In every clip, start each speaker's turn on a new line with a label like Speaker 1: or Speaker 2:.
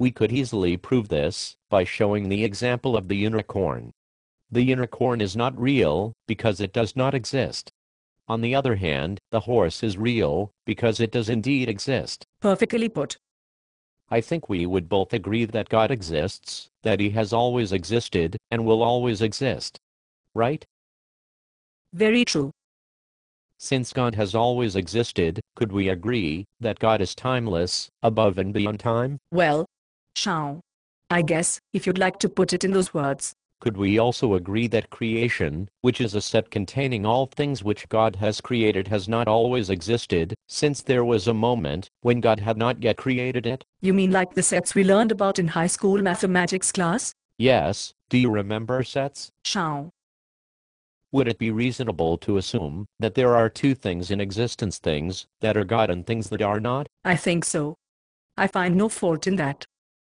Speaker 1: We could easily prove this by showing the example of the unicorn. The unicorn is not real because it does not exist. On the other hand, the horse is real because it does indeed exist.
Speaker 2: Perfectly put.
Speaker 1: I think we would both agree that God exists, that he has always existed, and will always exist. Right?
Speaker 2: Very true.
Speaker 1: Since God has always existed, could we agree that God is timeless, above and beyond time?
Speaker 2: Well, Shao. I guess, if you'd like to put it in those words.
Speaker 1: Could we also agree that creation, which is a set containing all things which God has created, has not always existed, since there was a moment when God had not yet created it?
Speaker 2: You mean like the sets we learned about in high school mathematics class?
Speaker 1: Yes, do you remember sets?
Speaker 2: Shao.
Speaker 1: Would it be reasonable to assume that there are two things in existence, things that are God and things that are not?
Speaker 2: I think so. I find no fault in that.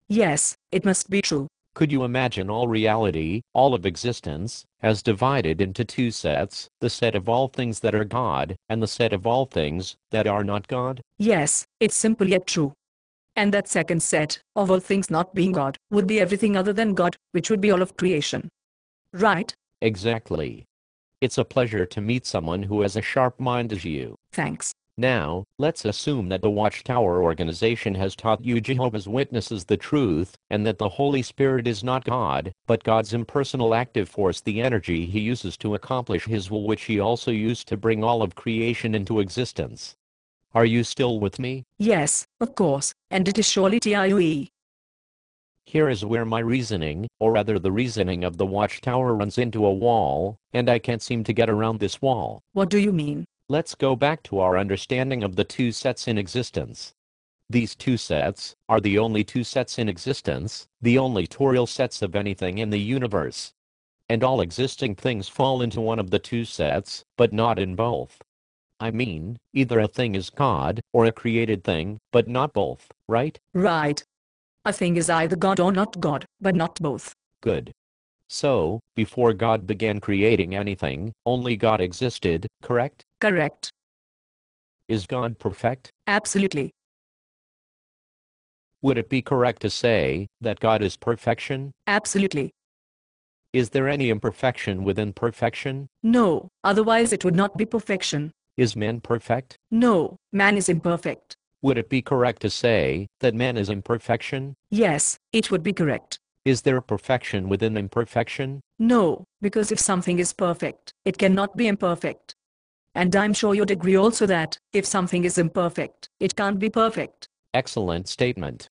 Speaker 2: Yes, it must be true.
Speaker 1: Could you imagine all reality, all of existence, as divided into two sets, the set of all things that are God, and the set of all things that are not God?
Speaker 2: Yes, it's simple yet true. And that second set, of all things not being God, would be everything other than God, which would be all of creation. Right?
Speaker 1: Exactly. It's a pleasure to meet someone who has a sharp mind as you.
Speaker 2: Thanks.
Speaker 1: Now, let's assume that the Watchtower organization has taught you Jehovah's Witnesses the truth, and that the Holy Spirit is not God, but God's impersonal active force, the energy he uses to accomplish his will, which he also used to bring all of creation into existence. Are you still with me?
Speaker 2: Yes, of course, and it is surely true.
Speaker 1: Here is where my reasoning, or rather the reasoning of the Watchtower, runs into a wall, and I can't seem to get around this wall.
Speaker 2: What do you mean?
Speaker 1: Let's go back to our understanding of the two sets in existence. These two sets are the only two sets in existence, the only real sets of anything in the universe. And all existing things fall into one of the two sets, but not in both. I mean, either a thing is God, or a created thing, but not both, right?
Speaker 2: Right. A thing is either God or not God, but not both.
Speaker 1: Good. So, before God began creating anything, only God existed, correct?
Speaker 2: Correct.
Speaker 1: Is God perfect?
Speaker 2: Absolutely.
Speaker 1: Would it be correct to say that God is perfection?
Speaker 2: Absolutely.
Speaker 1: Is there any imperfection within perfection?
Speaker 2: No, otherwise it would not be perfection.
Speaker 1: Is man perfect?
Speaker 2: No, man is imperfect.
Speaker 1: Would it be correct to say that man is imperfection?
Speaker 2: Yes, it would be correct.
Speaker 1: Is there perfection within imperfection?
Speaker 2: No, because if something is perfect, it cannot be imperfect. And I'm sure you'd agree also that, if something is imperfect, it can't be perfect.
Speaker 1: Excellent statement.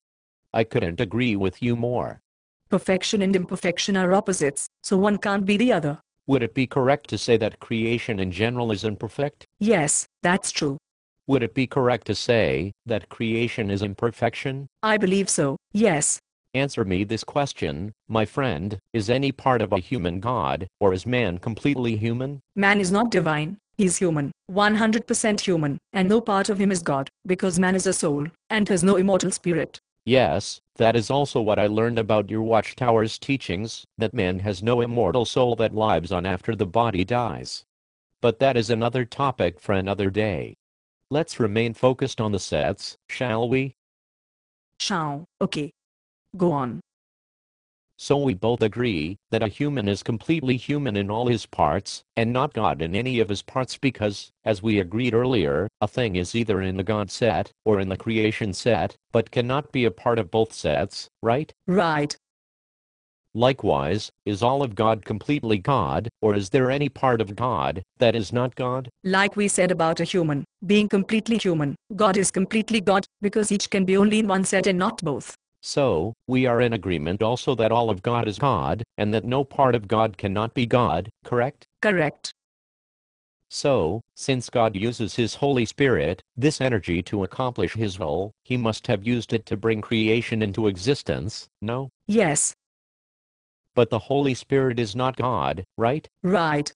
Speaker 1: I couldn't agree with you more.
Speaker 2: Perfection and imperfection are opposites, so one can't be the other.
Speaker 1: Would it be correct to say that creation in general is imperfect?
Speaker 2: Yes, that's true.
Speaker 1: Would it be correct to say that creation is imperfection?
Speaker 2: I believe so, yes.
Speaker 1: Answer me this question, my friend: is any part of a human God, or is man completely human?
Speaker 2: Man is not divine, he's human, 100% human, and no part of him is God, because man is a soul, and has no immortal spirit.
Speaker 1: Yes, that is also what I learned about your Watchtower's teachings, that man has no immortal soul that lives on after the body dies. But that is another topic for another day. Let's remain focused on the sets, shall we?
Speaker 2: Shao, okay. Go on.
Speaker 1: So we both agree that a human is completely human in all his parts, and not God in any of his parts, because, as we agreed earlier, a thing is either in the God set, or in the creation set, but cannot be a part of both sets, right?
Speaker 2: Right.
Speaker 1: Likewise, is all of God completely God, or is there any part of God that is not God?
Speaker 2: Like we said about a human, being completely human, God is completely God, because each can be only in one set and not both.
Speaker 1: So, we are in agreement also that all of God is God, and that no part of God cannot be God, correct?
Speaker 2: Correct.
Speaker 1: So, since God uses His Holy Spirit, this energy, to accomplish His will, He must have used it to bring creation into existence, no?
Speaker 2: Yes.
Speaker 1: But the Holy Spirit is not God, right?
Speaker 2: Right.